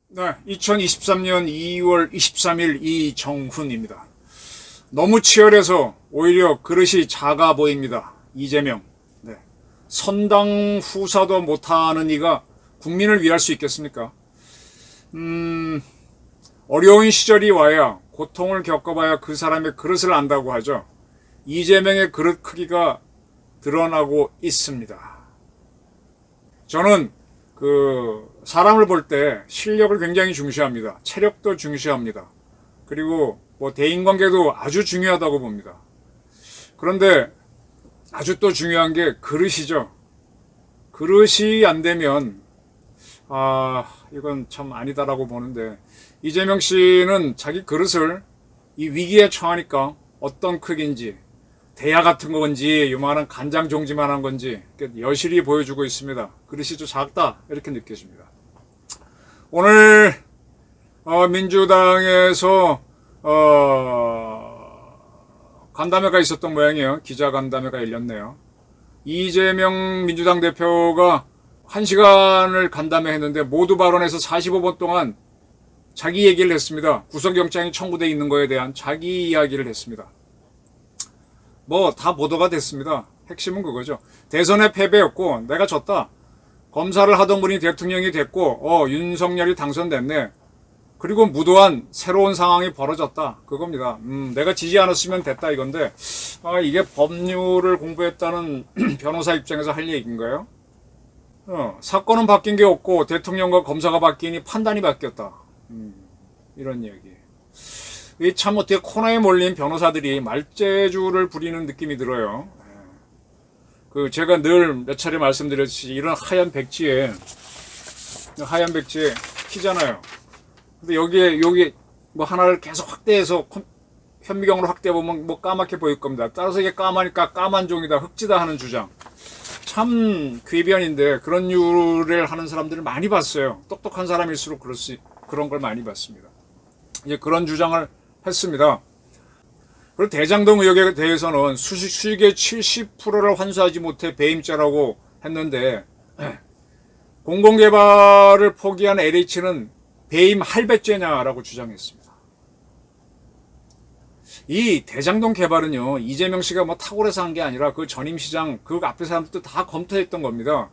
네, 2023년 2월 23일 이정훈입니다. 너무 치열해서 오히려 그릇이 작아 보입니다. 이재명. 네. 선당 후사도 못하는 이가 국민을 위할 수 있겠습니까? 어려운 시절이 와야, 고통을 겪어봐야 그 사람의 그릇을 안다고 하죠. 이재명의 그릇 크기가 드러나고 있습니다. 저는 사람을 볼 때 실력을 굉장히 중시합니다. 체력도 중시합니다. 그리고 대인관계도 아주 중요하다고 봅니다. 그런데 아주 또 중요한 게 그릇이죠. 그릇이 안 되면 이건 참 아니다라고 보는데, 이재명 씨는 자기 그릇을 이 위기에 처하니까 어떤 크기인지, 대야 같은 건지 요만한 간장 종지만한 건지 여실히 보여주고 있습니다. 그릇이 좀 작다 이렇게 느껴집니다. 오늘 민주당에서 간담회가 있었던 모양이에요. 기자 간담회가 열렸네요. 이재명 민주당 대표가 1시간을 간담회했는데 모두 발언해서 45분 동안 자기 얘기를 했습니다. 구속영장이 청구되어 있는 거에 대한 자기 이야기를 했습니다. 다 보도가 됐습니다. 핵심은 그거죠. 대선에 패배였고 내가 졌다. 검사를 하던 분이 대통령이 됐고 윤석열이 당선됐네. 그리고 무도한 새로운 상황이 벌어졌다. 그겁니다. 내가 지지 않았으면 됐다 이건데, 이게 법률을 공부했다는 변호사 입장에서 할 얘기인가요? 사건은 바뀐 게 없고 대통령과 검사가 바뀌니 판단이 바뀌었다. 이런 얘기. 참 어떻게 코너에 몰린 변호사들이 말재주를 부리는 느낌이 들어요. 제가 늘 몇 차례 말씀드렸듯이 이런 하얀 백지에 키잖아요. 근데 여기 하나를 계속 확대해서 현미경으로 확대해보면 까맣게 보일 겁니다. 따라서 이게 까마니까 까만 종이다, 흑지다 하는 주장. 참 궤변인데 그런 유를 하는 사람들을 많이 봤어요. 똑똑한 사람일수록 그런 걸 많이 봤습니다. 이제 그런 주장을 했습니다. 그리고 대장동 의혹에 대해서는 수익의 70%를 환수하지 못해 배임죄라고 했는데, 공공개발을 포기한 LH는 배임 할배죄냐라고 주장했습니다. 이 대장동 개발은요, 이재명 씨가 탁월해서 한 게 아니라 그 전임시장, 그 앞에 사람들도 다 검토했던 겁니다.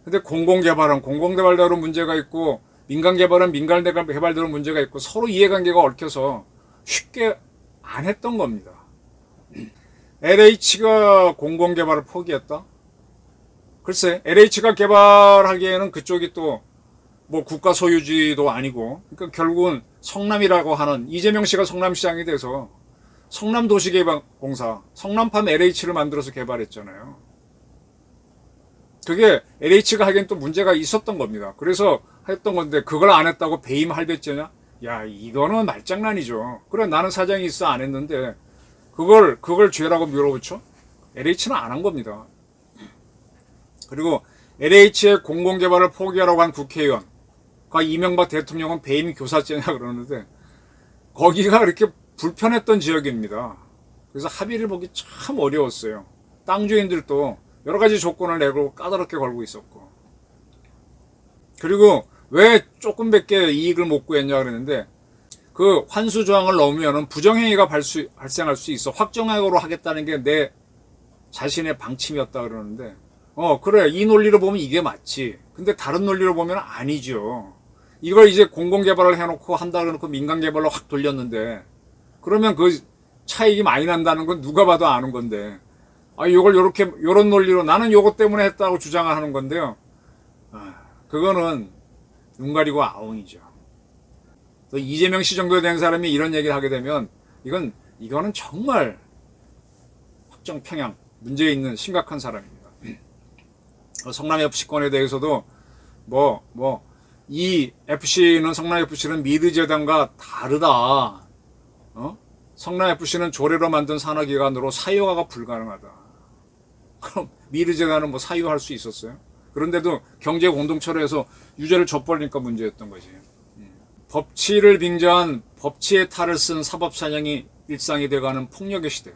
근데 공공개발은 공공개발대로 문제가 있고, 민간개발은 민간개발대로 문제가 있고, 서로 이해관계가 얽혀서 쉽게 안 했던 겁니다. LH가 공공개발을 포기했다? 글쎄, LH가 개발하기에는 그쪽이 또 국가 소유지도 아니고, 그러니까 결국은 성남이라고 하는, 이재명 씨가 성남시장이 돼서 성남도시개발공사, 성남팜 LH를 만들어서 개발했잖아요. 그게 LH가 하기엔 또 문제가 있었던 겁니다. 그래서 했던 건데 그걸 안 했다고 배임 할배죄냐? 야, 이거는 말장난이죠. 그래, 나는 사장이 있어 안 했는데 그걸 죄라고 밀어붙여? LH는 안 한 겁니다. 그리고 LH의 공공개발을 포기하라고 한 국회의원, 이명박 대통령은 배임 교사죄냐 그러는데, 거기가 이렇게 불편했던 지역입니다. 그래서 합의를 보기 참 어려웠어요. 땅 주인들도 여러 가지 조건을 내고 까다롭게 걸고 있었고. 그리고 왜 조금밖에 이익을 못 구했냐 그랬는데, 그 환수 조항을 넣으면 부정행위가 발생할 수 있어. 확정행위로 하겠다는 게 내 자신의 방침이었다 그러는데, 그래, 이 논리로 보면 이게 맞지. 근데 다른 논리로 보면 아니죠. 이걸 이제 공공개발을 해놓고 한다 그러놓고 민간개발로 확 돌렸는데, 그러면 그 차익이 많이 난다는 건 누가 봐도 아는 건데, 요걸 요런 논리로 나는 요것 때문에 했다고 주장을 하는 건데요. 그거는 눈 가리고 아웅이죠. 또 이재명 씨 정도 된 사람이 이런 얘기를 하게 되면, 이거는 정말 확정 평양, 문제 있는 심각한 사람입니다. 성남FC권에 대해서도 이 FC는, 성남FC는 미르재단과 다르다. 성남FC는 조례로 만든 산하기관으로 사유화가 불가능하다. 그럼 미르재단은 사유할 수 있었어요? 그런데도 경제공동체로 해서 유죄를 져버리니까 문제였던 거지. 법치를 빙자한 법치의 탈을 쓴 사법사령이 일상이 돼가는 폭력의 시대.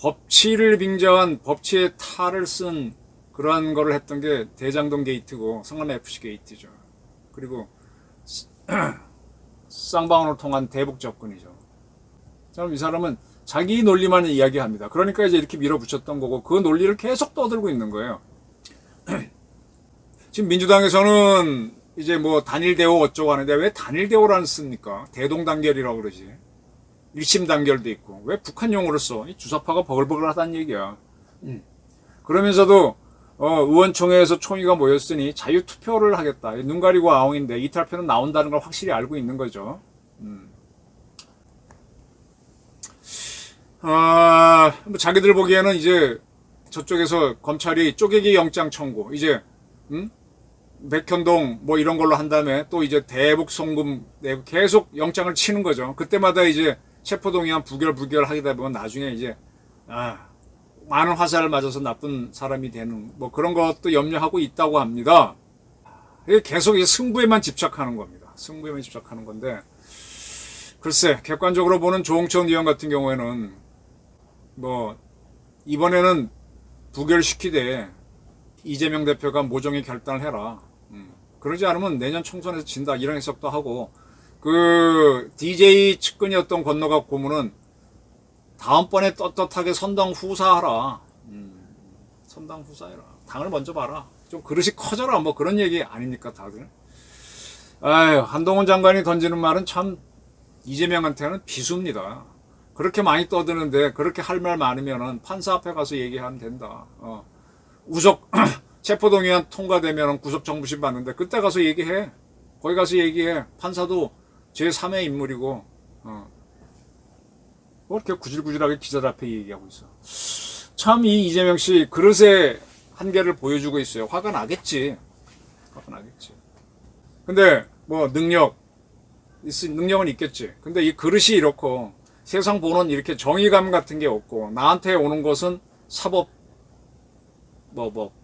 법치를 빙자한 법치의 탈을 쓴 그러한 거를 했던 게 대장동 게이트고 성남 FC 게이트죠. 그리고 쌍방울을 통한 대북 접근이죠. 참 이 사람은 자기 논리만 이야기합니다. 그러니까 이제 이렇게 밀어붙였던 거고 그 논리를 계속 떠들고 있는 거예요. 지금 민주당에서는 이제 뭐 단일 대오 어쩌고 하는데 왜 단일 대오라는 씁니까? 대동단결이라고 그러지. 일심 단결도 있고 왜 북한 용어를 써? 이 주사파가 버글버글하다는 얘기야. 그러면서도 의원총회에서 총의가 모였으니 자유투표를 하겠다. 눈 가리고 아웅인데 이탈표는 나온다는 걸 확실히 알고 있는 거죠. 뭐 자기들 보기에는 이제 저쪽에서 검찰이 쪼개기 영장 청구 이제 백현동 뭐 이런 걸로 한 다음에 또 이제 대북 송금 내고 계속 영장을 치는 거죠. 그때마다 이제 체포동의안 부결 하게 되면 나중에 이제 많은 화살을 맞아서 나쁜 사람이 되는 뭐 그런 것도 염려하고 있다고 합니다. 계속 승부에만 집착하는 겁니다. 승부에만 집착하는 건데 글쎄 객관적으로 보는 조홍천 의원 같은 경우에는 뭐 이번에는 부결시키되 이재명 대표가 모종의 결단을 해라. 그러지 않으면 내년 총선에서 진다 이런 해석도 하고 그 DJ 측근이었던 권노갑 고문은 다음번에 떳떳하게 선당 후사하라. 선당 후사해라. 당을 먼저 봐라. 좀 그릇이 커져라. 뭐 그런 얘기 아닙니까 다들. 아유 한동훈 장관이 던지는 말은 참 이재명한테는 비수입니다. 그렇게 많이 떠드는데 그렇게 할 말 많으면은 판사 앞에 가서 얘기하면 된다. 우석 체포동의안 통과되면 구속 정부심 받는데 그때 가서 얘기해. 거기 가서 얘기해. 판사도 제3의 인물이고 뭐 이렇게 구질구질하게 기자들 앞에 얘기하고 있어. 참 이 이재명 씨 그릇의 한계를 보여주고 있어요. 화가 나겠지. 근데 뭐 능력은 있겠지. 근데 이 그릇이 이렇고 세상 보는 이렇게 정의감 같은 게 없고 나한테 오는 것은 사법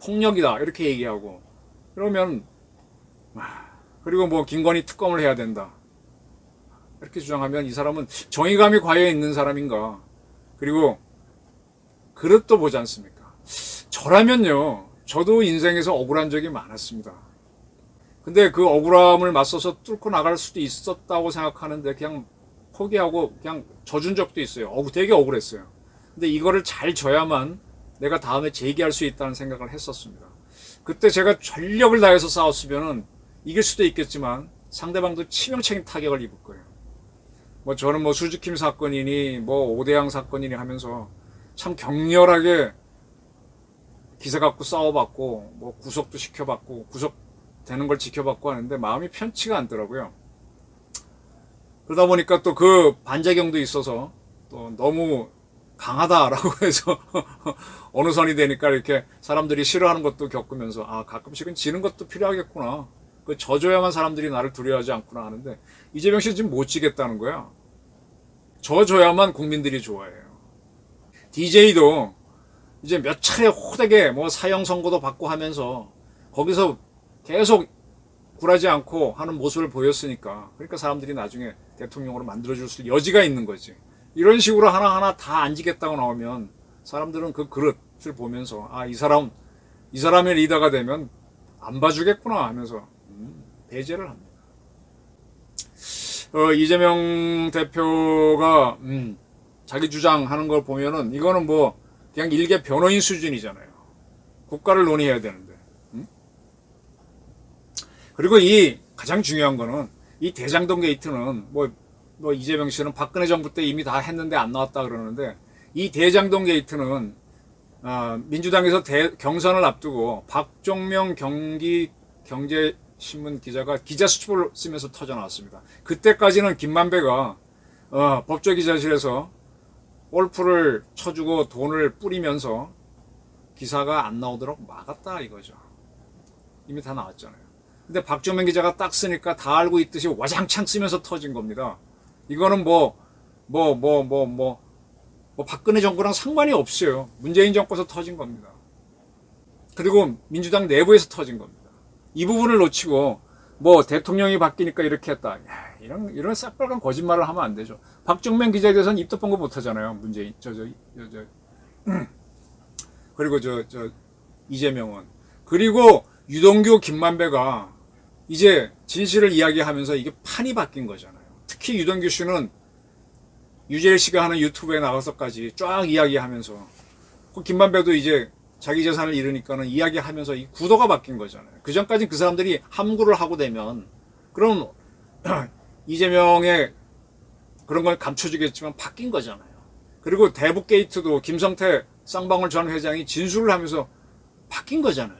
폭력이다 이렇게 얘기하고 그러면 그리고 뭐 김건희 특검을 해야 된다 이렇게 주장하면 이 사람은 정의감이 과연 있는 사람인가. 그리고 그릇도 보지 않습니까? 저라면요 저도 인생에서 억울한 적이 많았습니다. 근데 그 억울함을 맞서서 뚫고 나갈 수도 있었다고 생각하는데 그냥 포기하고 그냥 져준 적도 있어요. 되게 억울했어요. 근데 이거를 잘 져야만 내가 다음에 재기할 수 있다는 생각을 했었습니다. 그때 제가 전력을 다해서 싸웠으면 이길 수도 있겠지만 상대방도 치명적인 타격을 입을 거예요. 뭐 저는 뭐 수지킴 사건이니 뭐 오대양 사건이니 하면서 참 격렬하게 기세 갖고 싸워봤고 뭐 구속도 시켜봤고 구속되는 걸 지켜봤고 하는데 마음이 편치가 않더라고요. 그러다 보니까 또 그 반작용도 있어서 또 너무 강하다라고 해서 어느 선이 되니까 이렇게 사람들이 싫어하는 것도 겪으면서 가끔씩은 지는 것도 필요하겠구나. 그 져줘야만 사람들이 나를 두려워하지 않구나 하는데 이재명 씨 지금 못 지겠다는 거야. 져줘야만 국민들이 좋아해요. DJ도 이제 몇 차례 호되게 뭐 사형 선고도 받고 하면서 거기서 계속 굴하지 않고 하는 모습을 보였으니까 그러니까 사람들이 나중에 대통령으로 만들어줄 수 있는 여지가 있는 거지. 이런 식으로 하나하나 다 안 지겠다고 나오면 사람들은 그 그릇을 보면서 이 사람의 리더가 되면 안 봐주겠구나 하면서 배제를 합니다. 이재명 대표가 자기 주장하는 걸 보면은 이거는 뭐 그냥 일개 변호인 수준이잖아요. 국가를 논의해야 되는데. 그리고 이 가장 중요한 거는 이 대장동 게이트는 뭐 이재명 씨는 박근혜 정부 때 이미 다 했는데 안 나왔다 그러는데 이 대장동 게이트는 민주당에서 경선을 앞두고 박종명 경기경제신문 기자가 기자수첩을 쓰면서 터져 나왔습니다. 그때까지는 김만배가 법조기자실에서 골프를 쳐주고 돈을 뿌리면서 기사가 안 나오도록 막았다 이거죠. 이미 다 나왔잖아요. 근데 박종명 기자가 딱 쓰니까 다 알고 있듯이 와장창 쓰면서 터진 겁니다. 이거는 박근혜 정부랑 상관이 없어요. 문재인 정권에서 터진 겁니다. 그리고 민주당 내부에서 터진 겁니다. 이 부분을 놓치고 뭐 대통령이 바뀌니까 이렇게 했다. 야, 이런 새빨간 거짓말을 하면 안 되죠. 박정명 기자에 대해서는 입도 뻥거 못 하잖아요. 문재인 그리고 이재명은. 그리고 유동규 김만배가 이제 진실을 이야기하면서 이게 판이 바뀐 거잖아요. 특히 유동규 씨는 유재일 씨가 하는 유튜브에 나가서까지 쫙 이야기하면서, 김만배도 이제 자기 재산을 잃으니까는 이야기하면서 이 구도가 바뀐 거잖아요. 그 전까지는 그 사람들이 함구를 하고 되면 그럼 이재명의 그런 걸 감춰주겠지만 바뀐 거잖아요. 그리고 대북 게이트도 김성태 쌍방울 전 회장이 진술을 하면서 바뀐 거잖아요.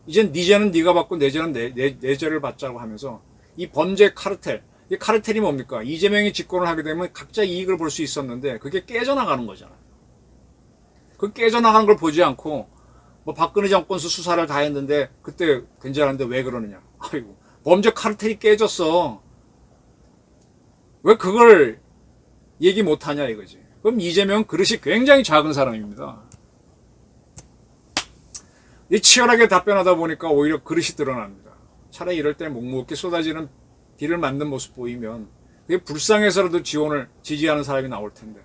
이젠 네 죄는 네가 받고 내 죄는 내 죄를 받자고 하면서 이 범죄 카르텔, 이 카르텔이 뭡니까? 이재명이 집권을 하게 되면 각자 이익을 볼 수 있었는데 그게 깨져나가는 거잖아요. 그 깨져나가는 걸 보지 않고 뭐 박근혜 정권수 수사를 다 했는데 그때 괜찮은데 왜 그러느냐. 아이고, 범죄 카르텔이 깨졌어. 왜 그걸 얘기 못하냐 이거지. 그럼 이재명은 그릇이 굉장히 작은 사람입니다. 이 치열하게 답변하다 보니까 오히려 그릇이 드러납니다. 차라리 이럴 때 묵묵히 쏟아지는 비를 맞는 모습 보이면 그게 불쌍해서라도 지지하는 사람이 나올 텐데.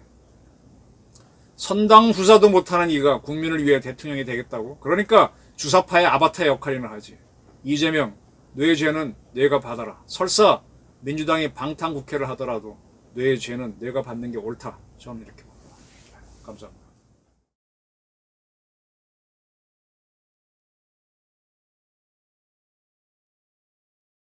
선당 후사도 못하는 이가 국민을 위해 대통령이 되겠다고? 그러니까 주사파의 아바타 역할이나 하지. 이재명, 뇌의 죄는 내가 받아라. 설사 민주당이 방탄국회를 하더라도 뇌의 죄는 내가 받는 게 옳다. 저는 이렇게 봅니다. 감사합니다.